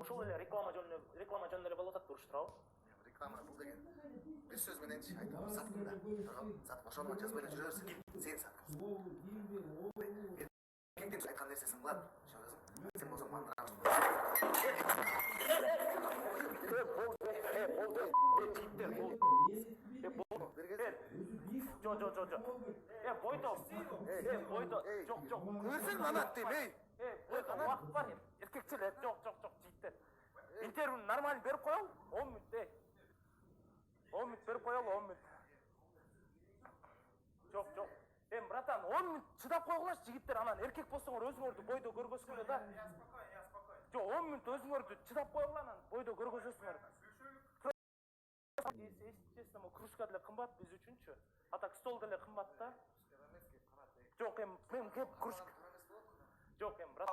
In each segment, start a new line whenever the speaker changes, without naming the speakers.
ошол эле реклама жөнүндө эле болуп атат туруш туурабы?
Реклама бул деген бир сөз мененчи айтабыз, саткын да. Сатып ошону жазбай эле жүрө берсең, сен саткансың. Эркектин айткан нерсесин кылат, шагызым. Сен болсоң мандырабыз.
Бойдо. Жок.
Көрсөң анат дейм, ей.
Бойдо убакыт бар. Эркекчилер. Жок, жигиттер. Интервьюну нормально берип коелу. 10 мүнөт, 10 мүнөт берип коелу, 10 мүнөт. Жок. Братан, 10 мүнөт чыдап койгулачы жигиттер, анан эркек болсоңор өзүңөрдү бойдо көргөзгүлө да. Жок, 10 мүнөт өзүңөрдү чыдап койгула, анан бойдо көргөзөсүңөр. Естественно, кружка деле кымбат биз үчүнчү. А так стол деле кымбат да. Жок, мен кеп кружка. Жок, брат.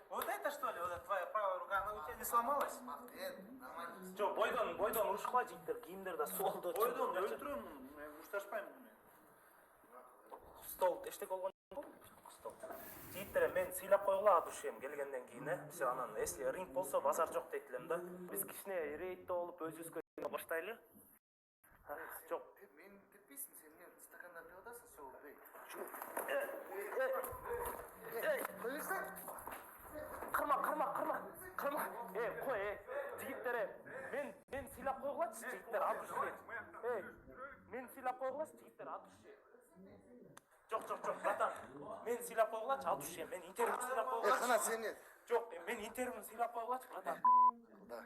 Вот это что ли? Вот твоя правая рука, она у тебя не сломалась?
Нормально.
Жок, бойдон урушкула жигиттер, кийимдер да солдо.
Бойдон өлтүрөм, мушташпайм.
Стол эчтеке болгон стол. Жигиттер, мен сыйлап койгула душем келгенден кийин, все анан если ринг болсо базар жок дейт элем да. Биз кичине рейд болуп өзүбүзгө баштайлы. Жок.
Мен кетпейсиң, сен мен стакандар деп атасың, сол. Коюңсың?
Кырма. Кой, жигиттер, мен сыйлап койгулачы, жигиттер, ал душе. Мен сыйлап койгулачы, жигиттер, ал душе. Жок, братан. Мен сыйлап койгулачы, ал душе. Мен интервью сыйлап койгулачы.
Кана сен не?
Жок, мен интервью сыйлап койгулачы, братан.
Да.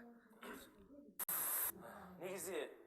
Негизи